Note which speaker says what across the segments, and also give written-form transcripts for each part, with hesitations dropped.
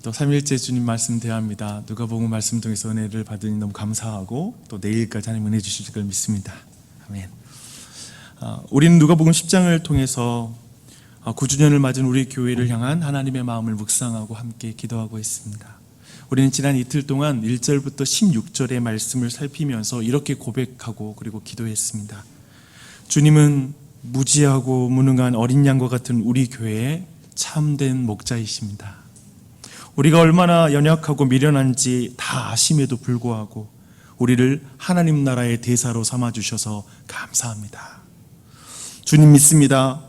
Speaker 1: 또 3일째 주님 말씀 대합니다. 누가복음 말씀 통해서 은혜를 받으니 너무 감사하고 또 내일까지 하나님 은혜 주실 걸 믿습니다. 아멘. 우리는 누가복음 10장을 통해서 9주년을 맞은 우리 교회를 향한 하나님의 마음을 묵상하고 함께 기도하고 있습니다. 우리는 지난 이틀 동안 1절부터 16절의 말씀을 살피면서 이렇게 고백하고 그리고 기도했습니다. 주님은 무지하고 무능한 어린 양과 같은 우리 교회의 참된 목자이십니다. 우리가 얼마나 연약하고 미련한지 다 아심에도 불구하고 우리를 하나님 나라의 대사로 삼아주셔서 감사합니다. 주님 믿습니다.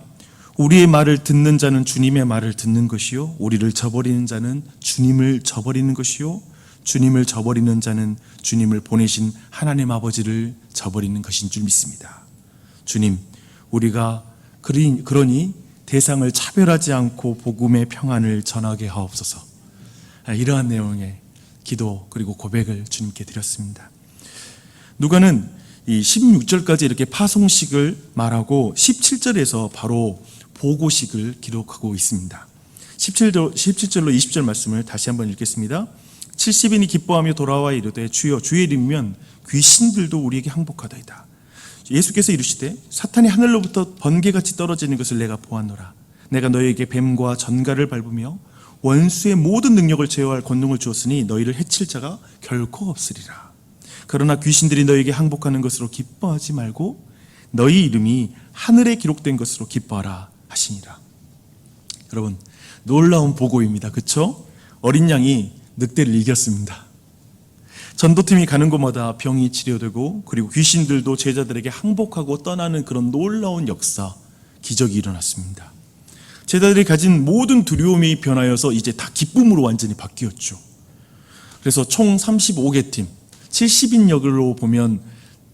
Speaker 1: 우리의 말을 듣는 자는 주님의 말을 듣는 것이요, 우리를 저버리는 자는 주님을 저버리는 것이요, 주님을 저버리는 자는 주님을 보내신 하나님 아버지를 저버리는 것인 줄 믿습니다. 주님, 우리가 그러니 대상을 차별하지 않고 복음의 평안을 전하게 하옵소서. 이러한 내용의 기도 그리고 고백을 주님께 드렸습니다. 누가는 이 16절까지 이렇게 파송식을 말하고 17절에서 바로 보고식을 기록하고 있습니다. 17절로 20절 말씀을 다시 한번 읽겠습니다. 70인이 기뻐하며 돌아와 이르되 주여 주의 이름이면 귀신들도 우리에게 항복하다이다. 예수께서 이르시되 사탄이 하늘로부터 번개같이 떨어지는 것을 내가 보았노라. 내가 너희에게 뱀과 전갈을 밟으며 원수의 모든 능력을 제어할 권능을 주었으니 너희를 해칠 자가 결코 없으리라. 그러나 귀신들이 너희에게 항복하는 것으로 기뻐하지 말고 너희 이름이 하늘에 기록된 것으로 기뻐하라 하시니라. 여러분, 놀라운 보고입니다. 그렇죠? 어린 양이 늑대를 이겼습니다. 전도팀이 가는 곳마다 병이 치료되고 그리고 귀신들도 제자들에게 항복하고 떠나는 그런 놀라운 역사, 기적이 일어났습니다. 제자들이 가진 모든 두려움이 변하여서 이제 다 기쁨으로 완전히 바뀌었죠. 그래서 총 35개 팀, 70인 역으로 보면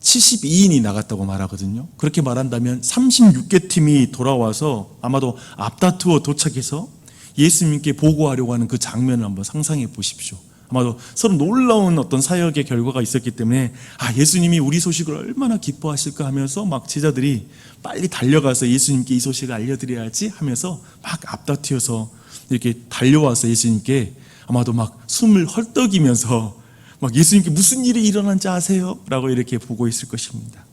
Speaker 1: 72인이 나갔다고 말하거든요. 그렇게 말한다면 36개 팀이 돌아와서 아마도 앞다투어 도착해서 예수님께 보고하려고 하는 그 장면을 한번 상상해 보십시오. 아마도 서로 놀라운 어떤 사역의 결과가 있었기 때문에 예수님이 우리 소식을 얼마나 기뻐하실까 하면서 막 제자들이 빨리 달려가서 예수님께 이 소식을 알려드려야지 하면서 막 앞다투어서 이렇게 달려와서 예수님께 아마도 막 숨을 헐떡이면서 막 예수님께 무슨 일이 일어난지 아세요? 라고 이렇게 보고 있을 것입니다.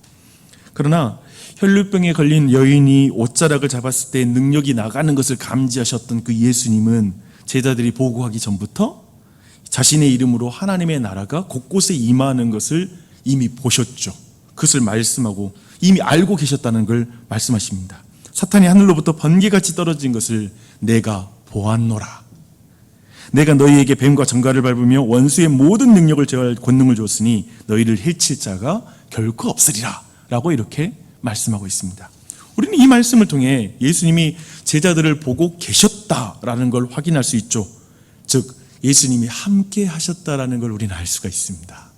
Speaker 1: 그러나 혈루병에 걸린 여인이 옷자락을 잡았을 때 능력이 나가는 것을 감지하셨던 그 예수님은 제자들이 보고하기 전부터 자신의 이름으로 하나님의 나라가 곳곳에 임하는 것을 이미 보셨죠. 그것을 말씀하고 이미 알고 계셨다는 걸 말씀하십니다. 사탄이 하늘로부터 번개같이 떨어진 것을 내가 보았노라. 내가 너희에게 뱀과 전갈을 밟으며 원수의 모든 능력을 제어할 권능을 줬으니 너희를 해칠 자가 결코 없으리라 라고 이렇게 말씀하고 있습니다. 우리는 이 말씀을 통해 예수님이 제자들을 보고 계셨다라는 걸 확인할 수 있죠. 즉 예수님이 함께 하셨다라는 걸 우리는 알 수가 있습니다.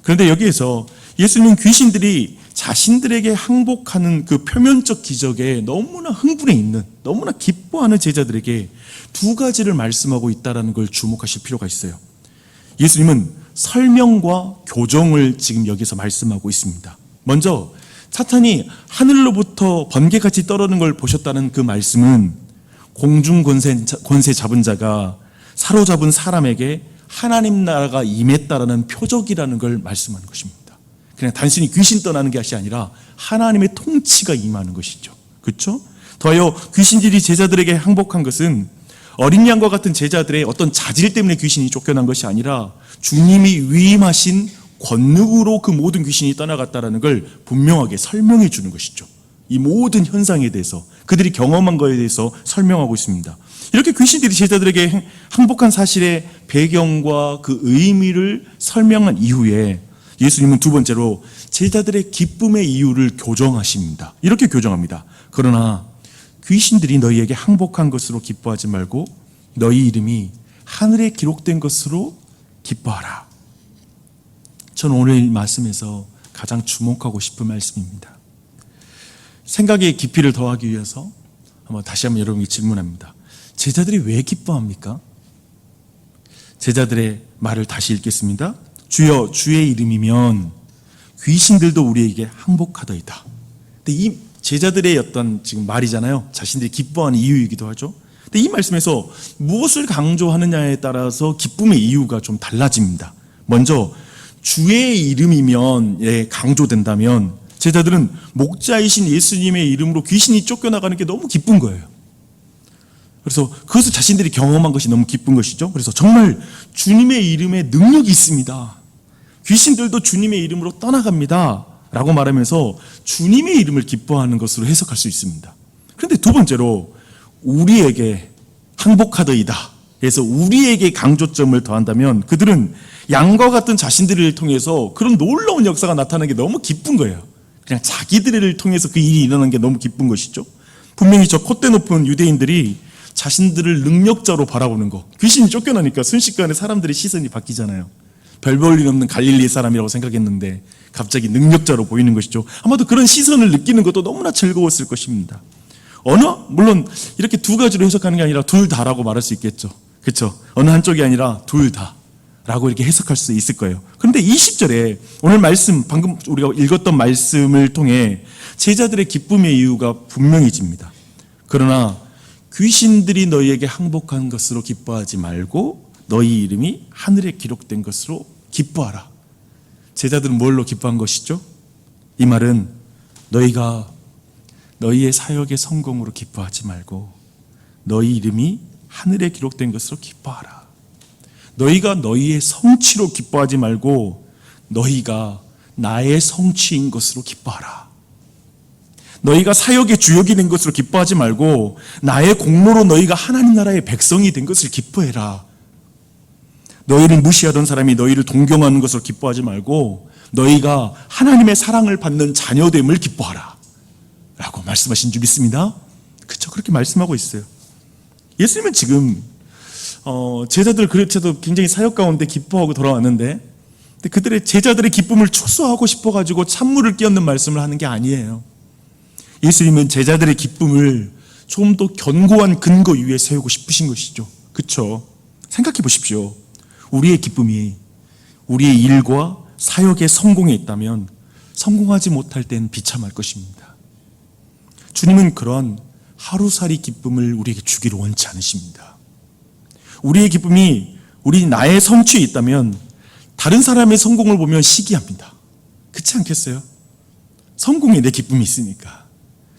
Speaker 1: 그런데 여기에서 예수님은 귀신들이 자신들에게 항복하는 그 표면적 기적에 너무나 흥분해 있는, 너무나 기뻐하는 제자들에게 두 가지를 말씀하고 있다는 걸 주목하실 필요가 있어요. 예수님은 설명과 교정을 지금 여기서 말씀하고 있습니다. 먼저 사탄이 하늘로부터 번개같이 떨어지는 걸 보셨다는 그 말씀은 공중 권세 잡은 자가 사로잡은 사람에게 하나님 나라가 임했다라는 표적이라는 걸 말씀하는 것입니다. 그냥 단순히 귀신 떠나는 것이 아니라 하나님의 통치가 임하는 것이죠. 그렇죠? 더하여 귀신들이 제자들에게 항복한 것은 어린 양과 같은 제자들의 어떤 자질 때문에 귀신이 쫓겨난 것이 아니라 주님이 위임하신 권능으로 그 모든 귀신이 떠나갔다라는 걸 분명하게 설명해 주는 것이죠. 이 모든 현상에 대해서 그들이 경험한 것에 대해서 설명하고 있습니다. 이렇게 귀신들이 제자들에게 항복한 사실의 배경과 그 의미를 설명한 이후에 예수님은 두 번째로 제자들의 기쁨의 이유를 교정하십니다. 이렇게 교정합니다. 그러나 귀신들이 너희에게 항복한 것으로 기뻐하지 말고 너희 이름이 하늘에 기록된 것으로 기뻐하라. 저는 오늘 이 말씀에서 가장 주목하고 싶은 말씀입니다. 생각의 깊이를 더하기 위해서 다시 한번 여러분께 질문합니다. 제자들이 왜 기뻐합니까? 제자들의 말을 다시 읽겠습니다. 주여 주의 이름이면 귀신들도 우리에게 항복하더이다. 근데 이 제자들의 어떤 지금 말이잖아요. 자신들이 기뻐하는 이유이기도 하죠. 근데 이 말씀에서 무엇을 강조하느냐에 따라서 기쁨의 이유가 좀 달라집니다. 먼저 주의 이름이면 강조된다면 제자들은 목자이신 예수님의 이름으로 귀신이 쫓겨나가는 게 너무 기쁜 거예요. 그래서 그것을 자신들이 경험한 것이 너무 기쁜 것이죠. 그래서 정말 주님의 이름에 능력이 있습니다. 귀신들도 주님의 이름으로 떠나갑니다 라고 말하면서 주님의 이름을 기뻐하는 것으로 해석할 수 있습니다. 그런데 두 번째로 우리에게 항복하더이다, 그래서 우리에게 강조점을 더한다면 그들은 양과 같은 자신들을 통해서 그런 놀라운 역사가 나타나는 게 너무 기쁜 거예요. 그냥 자기들을 통해서 그 일이 일어난 게 너무 기쁜 것이죠. 분명히 저 콧대 높은 유대인들이 자신들을 능력자로 바라보는 것, 귀신이 쫓겨나니까 순식간에 사람들의 시선이 바뀌잖아요. 별 볼 일 없는 갈릴리 사람이라고 생각했는데 갑자기 능력자로 보이는 것이죠. 아마도 그런 시선을 느끼는 것도 너무나 즐거웠을 것입니다. 물론 이렇게 두 가지로 해석하는 게 아니라 둘 다라고 말할 수 있겠죠. 그렇죠? 어느 한쪽이 아니라 둘 다 라고 이렇게 해석할 수 있을 거예요. 그런데 20절에 오늘 말씀, 방금 우리가 읽었던 말씀을 통해 제자들의 기쁨의 이유가 분명해집니다. 그러나 귀신들이 너희에게 항복한 것으로 기뻐하지 말고 너희 이름이 하늘에 기록된 것으로 기뻐하라. 제자들은 뭘로 기뻐한 것이죠? 이 말은 너희가 너희의 사역의 성공으로 기뻐하지 말고 너희 이름이 하늘에 기록된 것으로 기뻐하라. 너희가 너희의 성취로 기뻐하지 말고 너희가 나의 성취인 것으로 기뻐하라. 너희가 사역의 주역이 된 것으로 기뻐하지 말고 나의 공로로 너희가 하나님 나라의 백성이 된 것을 기뻐해라. 너희를 무시하던 사람이 너희를 동경하는 것으로 기뻐하지 말고 너희가 하나님의 사랑을 받는 자녀됨을 기뻐하라 라고 말씀하신 줄 믿습니다. 그렇죠? 그렇게 말씀하고 있어요. 예수님은 지금 제자들 그렇게도 굉장히 사역 가운데 기뻐하고 돌아왔는데 그들의 제자들의 기쁨을 축소하고 싶어가지고 찬물을 끼얹는 말씀을 하는 게 아니에요. 예수님은 제자들의 기쁨을 좀 더 견고한 근거 위에 세우고 싶으신 것이죠. 그렇죠? 생각해 보십시오. 우리의 기쁨이 우리의 일과 사역의 성공에 있다면 성공하지 못할 때는 비참할 것입니다. 주님은 그런 하루살이 기쁨을 우리에게 주기를 원치 않으십니다. 우리의 기쁨이 우리 나의 성취에 있다면 다른 사람의 성공을 보면 시기합니다. 그렇지 않겠어요? 성공에 내 기쁨이 있으니까.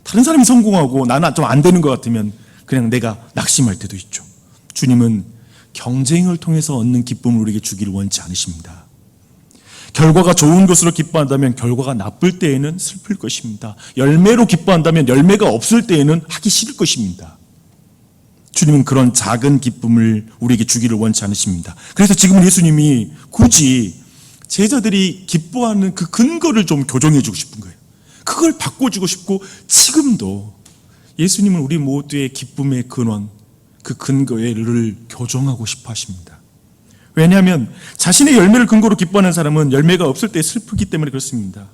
Speaker 1: 다른 사람이 성공하고 나는 좀 안 되는 것 같으면 그냥 내가 낙심할 때도 있죠. 주님은 경쟁을 통해서 얻는 기쁨을 우리에게 주기를 원치 않으십니다. 결과가 좋은 것으로 기뻐한다면 결과가 나쁠 때에는 슬플 것입니다. 열매로 기뻐한다면 열매가 없을 때에는 하기 싫을 것입니다. 주님은 그런 작은 기쁨을 우리에게 주기를 원치 않으십니다. 그래서 지금은 예수님이 굳이 제자들이 기뻐하는 그 근거를 좀 교정해 주고 싶은 거예요. 그걸 바꿔주고 싶고 지금도 예수님은 우리 모두의 기쁨의 근원, 그 근거를 교정하고 싶어 하십니다. 왜냐하면 자신의 열매를 근거로 기뻐하는 사람은 열매가 없을 때 슬프기 때문에 그렇습니다.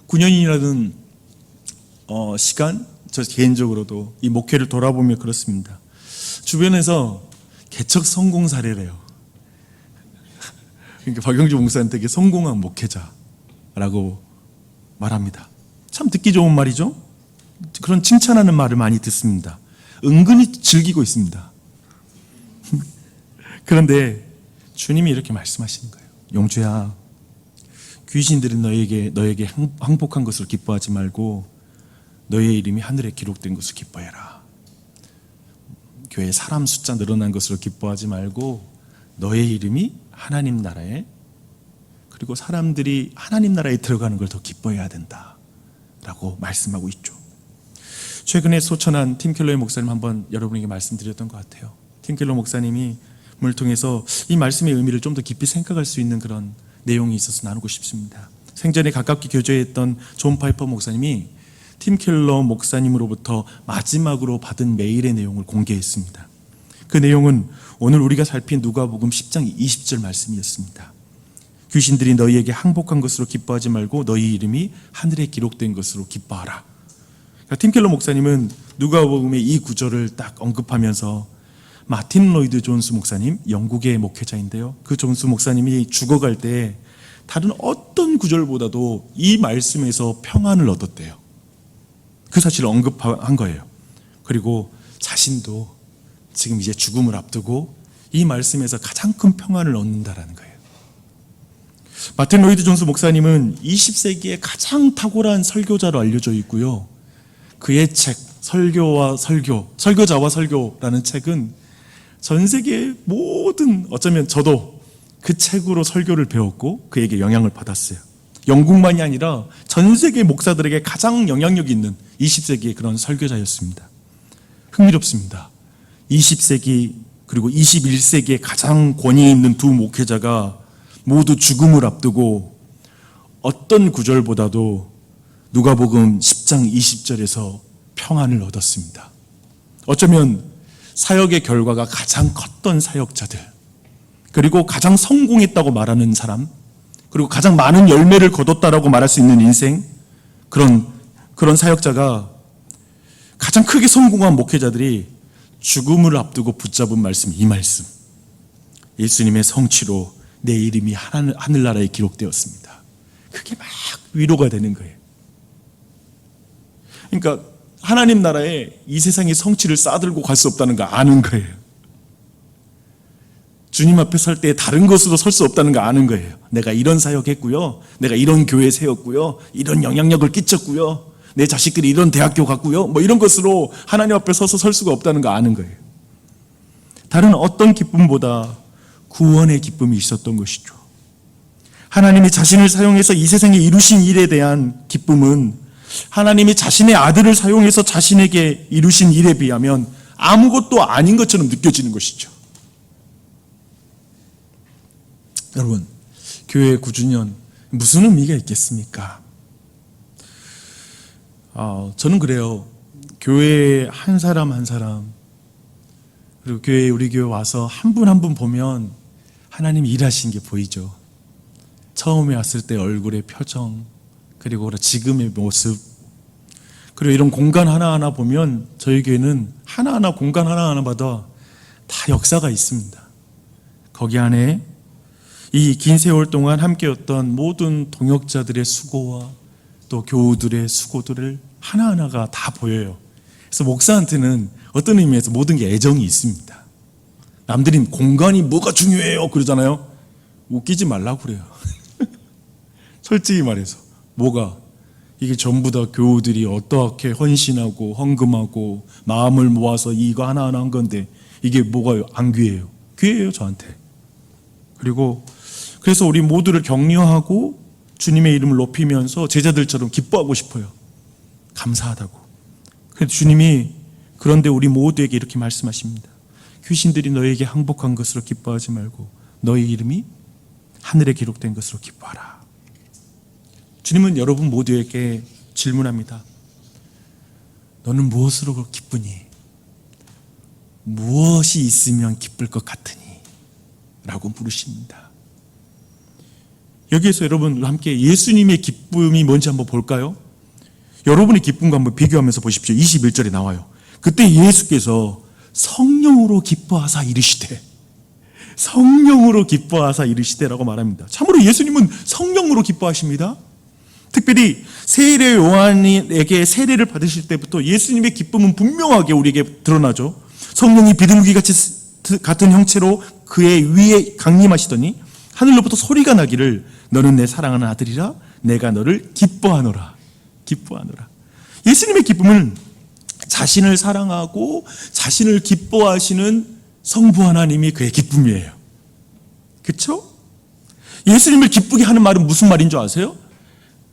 Speaker 1: 9년이라는 시간, 저 개인적으로도 이 목회를 돌아보며 그렇습니다. 주변에서 개척 성공 사례래요. 그러니까 박영주 목사는 되게 성공한 목회자라고 말합니다. 참 듣기 좋은 말이죠. 그런 칭찬하는 말을 많이 듣습니다. 은근히 즐기고 있습니다. 그런데 주님이 이렇게 말씀하시는 거예요. 용주야, 귀신들이 너에게 항복한 것을 기뻐하지 말고 너의 이름이 하늘에 기록된 것을 기뻐해라. 교회 사람 숫자 늘어난 것으로 기뻐하지 말고 너의 이름이 하나님 나라에, 그리고 사람들이 하나님 나라에 들어가는 걸 더 기뻐해야 된다 라고 말씀하고 있죠. 최근에 소천한 팀 켈러의 목사님 한번 여러분에게 말씀드렸던 것 같아요. 팀 켈러 목사님이 을 통해서 이 말씀의 의미를 좀 더 깊이 생각할 수 있는 그런 내용이 있어서 나누고 싶습니다. 생전에 가깝게 교제했던 존 파이퍼 목사님이 팀 켈러 목사님으로부터 마지막으로 받은 메일의 내용을 공개했습니다. 그 내용은 오늘 우리가 살핀 누가복음 10장 20절 말씀이었습니다. 귀신들이 너희에게 항복한 것으로 기뻐하지 말고 너희 이름이 하늘에 기록된 것으로 기뻐하라. 그러니까 팀 켈러 목사님은 누가복음의 이 구절을 딱 언급하면서 마틴 로이드 존스 목사님, 영국의 목회자인데요, 그 존스 목사님이 죽어갈 때 다른 어떤 구절보다도 이 말씀에서 평안을 얻었대요. 그 사실을 언급한 거예요. 그리고 자신도 지금 이제 죽음을 앞두고 이 말씀에서 가장 큰 평안을 얻는다라는 거예요. 마틴 로이드 존스 목사님은 20세기의 가장 탁월한 설교자로 알려져 있고요. 그의 책 설교자와 설교라는 책은 전 세계의 모든, 어쩌면 저도 그 책으로 설교를 배웠고 그에게 영향을 받았어요. 영국만이 아니라 전 세계 목사들에게 가장 영향력 있는 20세기의 그런 설교자였습니다. 흥미롭습니다. 20세기 그리고 21세기에 가장 권위 있는 두 목회자가 모두 죽음을 앞두고 어떤 구절보다도 누가복음 10장 20절에서 평안을 얻었습니다. 어쩌면 사역의 결과가 가장 컸던 사역자들, 그리고 가장 성공했다고 말하는 사람, 그리고 가장 많은 열매를 거뒀다라고 말할 수 있는 인생, 그런 사역자가 가장 크게 성공한 목회자들이 죽음을 앞두고 붙잡은 말씀, 이 말씀. 예수님의 성취로 내 이름이 하늘나라에 기록되었습니다. 그게 막 위로가 되는 거예요. 그러니까 하나님 나라에 이 세상의 성취를 싸들고 갈 수 없다는 거 아는 거예요. 주님 앞에 설 때 다른 것으로 설 수 없다는 거 아는 거예요. 내가 이런 사역했고요, 내가 이런 교회 세웠고요, 이런 영향력을 끼쳤고요, 내 자식들이 이런 대학교 갔고요, 뭐 이런 것으로 하나님 앞에 서서 설 수가 없다는 거 아는 거예요. 다른 어떤 기쁨보다 구원의 기쁨이 있었던 것이죠. 하나님이 자신을 사용해서 이 세상에 이루신 일에 대한 기쁨은 하나님이 자신의 아들을 사용해서 자신에게 이루신 일에 비하면 아무것도 아닌 것처럼 느껴지는 것이죠. 여러분, 교회 9주년 무슨 의미가 있겠습니까? 저는 그래요. 교회 한 사람 한 사람, 그리고 우리 교회 와서 한 분 한 분 보면 하나님이 일하신 게 보이죠. 처음에 왔을 때 얼굴의 표정, 그리고 지금의 모습, 그리고 이런 공간 하나하나 보면 저희 교회는 하나하나 공간 하나하나마다 다 역사가 있습니다. 거기 안에 이 긴 세월 동안 함께였던 모든 동역자들의 수고와 또 교우들의 수고들을 하나하나가 다 보여요. 그래서 목사한테는 어떤 의미에서 모든 게 애정이 있습니다. 남들이 공간이 뭐가 중요해요 그러잖아요. 웃기지 말라고 그래요. 솔직히 말해서 이게 전부 다 교우들이 어떻게 헌신하고 헌금하고 마음을 모아서 이거 하나하나 한 건데 이게 뭐가 안 귀해요? 귀해요 저한테. 그래서 우리 모두를 격려하고 주님의 이름을 높이면서 제자들처럼 기뻐하고 싶어요. 감사하다고. 그래서 주님이 그런데 우리 모두에게 이렇게 말씀하십니다. 귀신들이 너에게 항복한 것으로 기뻐하지 말고 너의 이름이 하늘에 기록된 것으로 기뻐하라. 주님은 여러분 모두에게 질문합니다. 너는 무엇으로 기쁘니? 무엇이 있으면 기쁠 것 같으니? 라고 물으십니다. 여기에서 여러분 함께 예수님의 기쁨이 뭔지 한번 볼까요? 여러분의 기쁨과 한번 비교하면서 보십시오. 21절에 나와요. 그때 예수께서 성령으로 기뻐하사 이르시되, 성령으로 기뻐하사 이르시되라고 말합니다. 참으로 예수님은 성령으로 기뻐하십니다. 특별히 세례 요한에게 세례를 받으실 때부터 예수님의 기쁨은 분명하게 우리에게 드러나죠. 성령이 비둘기 같은 형체로 그의 위에 강림하시더니 하늘로부터 소리가 나기를 너는 내 사랑하는 아들이라 내가 너를 기뻐하노라. 기뻐하노라. 예수님의 기쁨은 자신을 사랑하고 자신을 기뻐하시는 성부 하나님이 그의 기쁨이에요. 그렇죠? 예수님을 기쁘게 하는 말은 무슨 말인 줄 아세요?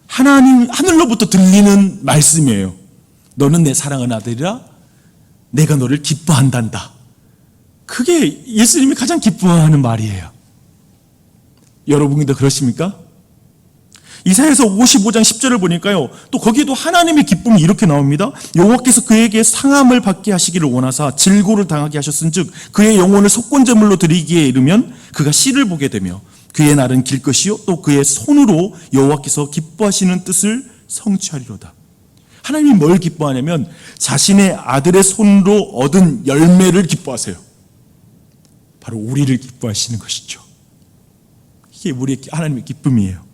Speaker 1: 하늘로부터 들리는 말씀이에요. 너는 내 사랑하는 아들이라 내가 너를 기뻐한단다. 그게 예수님이 가장 기뻐하는 말이에요. 여러분도 그러십니까? 이사야서 55장 10절을 보니까요, 또 거기에도 하나님의 기쁨이 이렇게 나옵니다. 여호와께서 그에게 상함을 받게 하시기를 원하사 질고를 당하게 하셨은즉 그의 영혼을 속건제물로 드리기에 이르면 그가 씨를 보게 되며 그의 날은 길 것이요 또 그의 손으로 여호와께서 기뻐하시는 뜻을 성취하리로다. 하나님이 뭘 기뻐하냐면 자신의 아들의 손으로 얻은 열매를 기뻐하세요. 바로 우리를 기뻐하시는 것이죠. 이게 우리 하나님의 기쁨이에요.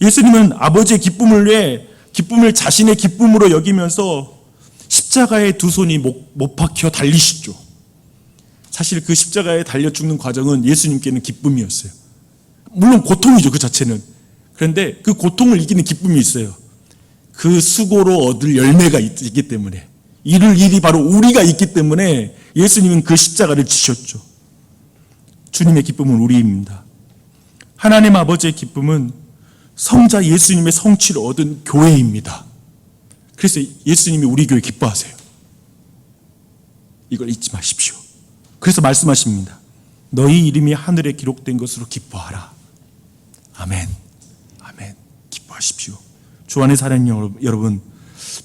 Speaker 1: 예수님은 아버지의 기쁨을 위해 기쁨을 자신의 기쁨으로 여기면서 십자가에 두 손이 못 박혀 달리시죠. 사실 그 십자가에 달려 죽는 과정은 예수님께는 기쁨이었어요. 물론 고통이죠, 그 자체는. 그런데 그 고통을 이기는 기쁨이 있어요. 그 수고로 얻을 열매가 있기 때문에, 이룰 일이 바로 우리가 있기 때문에 예수님은 그 십자가를 지셨죠. 주님의 기쁨은 우리입니다. 하나님 아버지의 기쁨은 성자 예수님의 성취를 얻은 교회입니다. 그래서 예수님이 우리 교회 기뻐하세요. 이걸 잊지 마십시오. 그래서 말씀하십니다. 너희 이름이 하늘에 기록된 것으로 기뻐하라. 아멘. 아멘. 기뻐하십시오. 주 안에 사랑하는 여러분,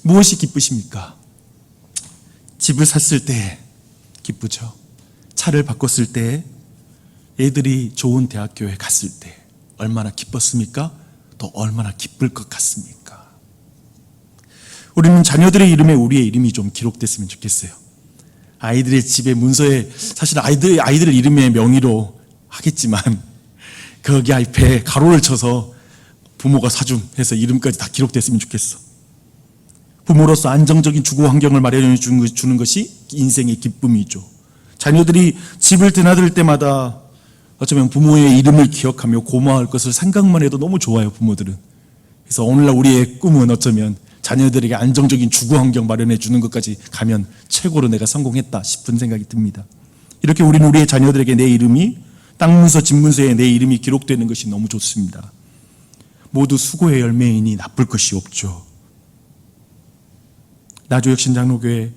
Speaker 1: 무엇이 기쁘십니까? 집을 샀을 때 기쁘죠. 차를 바꿨을 때, 애들이 좋은 대학교에 갔을 때 얼마나 기뻤습니까? 또 얼마나 기쁠 것 같습니까? 우리는 자녀들의 이름에 우리의 이름이 좀 기록됐으면 좋겠어요. 아이들의 집의 문서에 사실 아이들 이름의 명의로 하겠지만 거기 앞에 가로를 쳐서 부모가 사줌 해서 이름까지 다 기록됐으면 좋겠어. 부모로서 안정적인 주거 환경을 마련해 주는 것이 인생의 기쁨이죠. 자녀들이 집을 드나들 때마다 어쩌면 부모의 이름을 기억하며 고마워할 것을 생각만 해도 너무 좋아요, 부모들은. 그래서 오늘날 우리의 꿈은 어쩌면 자녀들에게 안정적인 주거 환경 마련해 주는 것까지 가면 최고로 내가 성공했다 싶은 생각이 듭니다. 이렇게 우리는 우리의 자녀들에게 내 이름이 땅문서, 집문서에 내 이름이 기록되는 것이 너무 좋습니다. 모두 수고의 열매이니 나쁠 것이 없죠. 나주혁신장로교회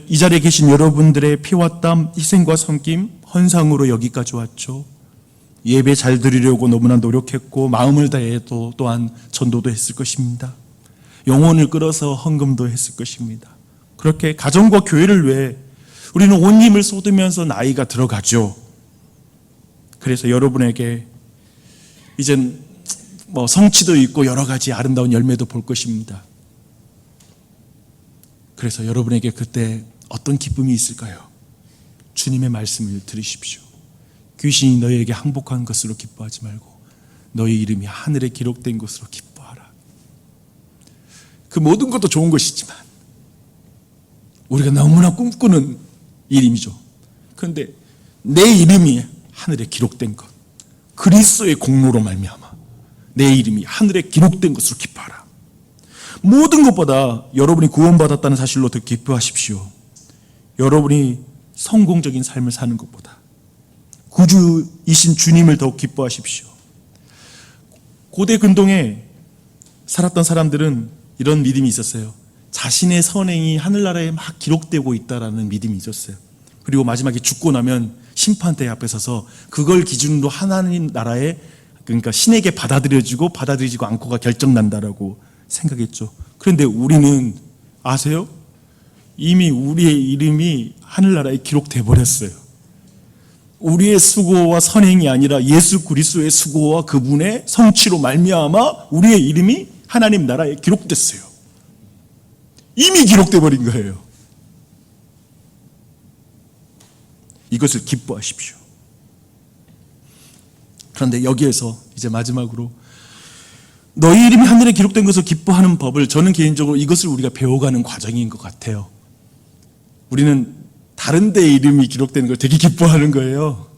Speaker 1: 이 자리에 계신 여러분들의 피와 땀, 희생과 섬김, 헌상으로 여기까지 왔죠. 예배 잘 드리려고 너무나 노력했고 마음을 다해 또한 전도도 했을 것입니다. 영혼을 끌어서 헌금도 했을 것입니다. 그렇게 가정과 교회를 위해 우리는 온 힘을 쏟으면서 나이가 들어가죠. 그래서 여러분에게 이젠 성취도 있고 여러 가지 아름다운 열매도 볼 것입니다. 그래서 여러분에게 그때 어떤 기쁨이 있을까요? 주님의 말씀을 들으십시오. 귀신이 너희에게 항복한 것으로 기뻐하지 말고 너희 이름이 하늘에 기록된 것으로 기뻐하라. 그 모든 것도 좋은 것이지만 우리가 너무나 꿈꾸는 이름이죠. 그런데 내 이름이 하늘에 기록된 것, 그리스도의 공로로 말미암아 내 이름이 하늘에 기록된 것으로 기뻐하라. 모든 것보다 여러분이 구원받았다는 사실로 더 기뻐하십시오. 여러분이 성공적인 삶을 사는 것보다 구주이신 주님을 더욱 기뻐하십시오. 고대 근동에 살았던 사람들은 이런 믿음이 있었어요. 자신의 선행이 하늘나라에 막 기록되고 있다라는 믿음이 있었어요. 그리고 마지막에 죽고 나면 심판대 앞에 서서 그걸 기준으로 하나님 나라에, 그러니까 신에게 받아들여지고 않고가 결정난다라고 생각했죠. 그런데 우리는 아세요? 이미 우리의 이름이 하늘나라에 기록돼 버렸어요. 우리의 수고와 선행이 아니라 예수 그리스도의 수고와 그분의 성취로 말미암아 우리의 이름이 하나님 나라에 기록됐어요. 이미 기록돼 버린 거예요. 이것을 기뻐하십시오. 그런데 여기에서 이제 마지막으로 너희 이름이 하늘에 기록된 것을 기뻐하는 법을, 저는 개인적으로 이것을 우리가 배워가는 과정인 것 같아요. 우리는 다른 데의 이름이 기록되는 걸 되게 기뻐하는 거예요.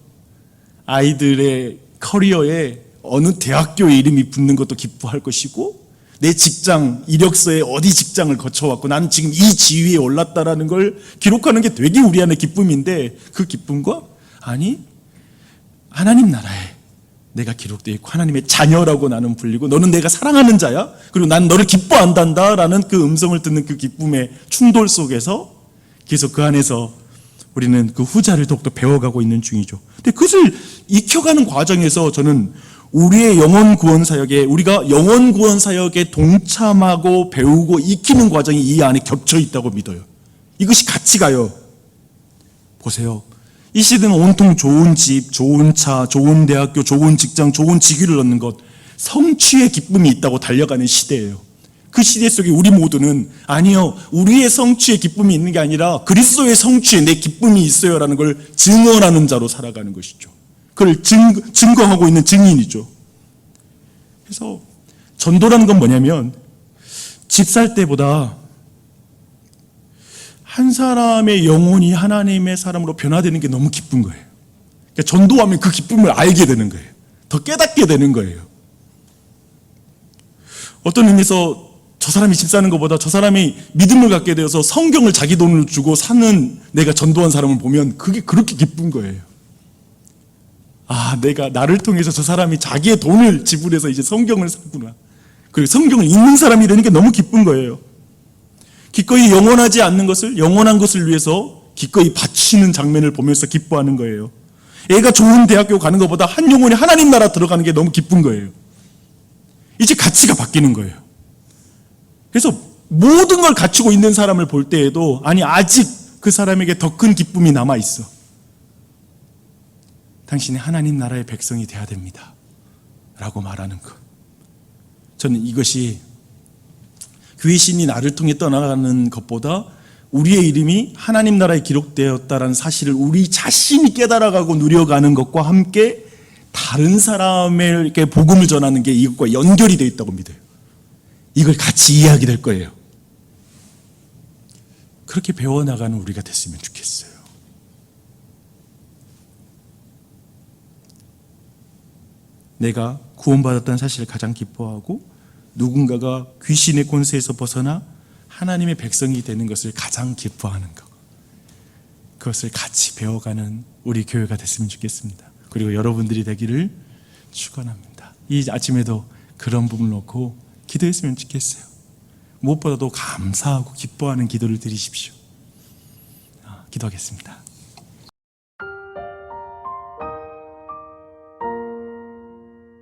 Speaker 1: 아이들의 커리어에 어느 대학교의 이름이 붙는 것도 기뻐할 것이고, 내 직장, 이력서에 어디 직장을 거쳐왔고 나는 지금 이 지위에 올랐다라는 걸 기록하는 게 되게 우리 안에 기쁨인데, 그 기쁨과 아니 하나님 나라에 내가 기록되어 있고 하나님의 자녀라고 나는 불리고 너는 내가 사랑하는 자야, 그리고 난 너를 기뻐한단다라는 그 음성을 듣는 그 기쁨의 충돌 속에서 계속 그 안에서 우리는 그 후자를 더욱더 배워가고 있는 중이죠. 근데 그것을 익혀가는 과정에서 저는 우리의 영혼 구원 사역에, 우리가 영혼 구원 사역에 동참하고 배우고 익히는 과정이 이 안에 겹쳐 있다고 믿어요. 이것이 같이 가요. 보세요. 이 시대는 온통 좋은 집, 좋은 차, 좋은 대학교, 좋은 직장, 좋은 직위를 얻는 것, 성취의 기쁨이 있다고 달려가는 시대예요. 그 시대 속에 우리 모두는 아니요, 우리의 성취의 기쁨이 있는 게 아니라 그리스도의 성취에 내 기쁨이 있어요라는 걸 증언하는 자로 살아가는 것이죠. 그걸 증거하고 있는 증인이죠. 그래서 전도라는 건 뭐냐면 집 살 때보다 한 사람의 영혼이 하나님의 사람으로 변화되는 게 너무 기쁜 거예요. 그러니까 전도하면 그 기쁨을 알게 되는 거예요. 더 깨닫게 되는 거예요. 어떤 의미에서 저 사람이 집 사는 것보다 저 사람이 믿음을 갖게 되어서 성경을 자기 돈을 주고 사는 내가 전도한 사람을 보면 그게 그렇게 기쁜 거예요. 아, 내가 나를 통해서 저 사람이 자기의 돈을 지불해서 이제 성경을 샀구나. 그리고 성경을 읽는 사람이 되는 게 너무 기쁜 거예요. 기꺼이 영원하지 않는 것을 영원한 것을 위해서 기꺼이 바치는 장면을 보면서 기뻐하는 거예요. 애가 좋은 대학교 가는 것보다 한 영혼이 하나님 나라 들어가는 게 너무 기쁜 거예요. 이제 가치가 바뀌는 거예요. 그래서 모든 걸 갖추고 있는 사람을 볼 때에도 아니 아직 그 사람에게 더 큰 기쁨이 남아 있어. 당신이 하나님 나라의 백성이 돼야 됩니다 라고 말하는 것. 저는 이것이 귀신이 나를 통해 떠나가는 것보다 우리의 이름이 하나님 나라에 기록되었다는 사실을 우리 자신이 깨달아가고 누려가는 것과 함께 다른 사람에게 복음을 전하는 게 이것과 연결이 되어 있다고 믿어요. 이걸 같이 이해하게 될 거예요. 그렇게 배워나가는 우리가 됐으면 좋겠어요. 내가 구원받았다는 사실을 가장 기뻐하고 누군가가 귀신의 권세에서 벗어나 하나님의 백성이 되는 것을 가장 기뻐하는 것. 그것을 같이 배워가는 우리 교회가 됐으면 좋겠습니다. 그리고 여러분들이 되기를 축원합니다. 이 아침에도 그런 부분을 놓고 기도했으면 좋겠어요. 무엇보다도 감사하고 기뻐하는 기도를 드리십시오. 기도하겠습니다.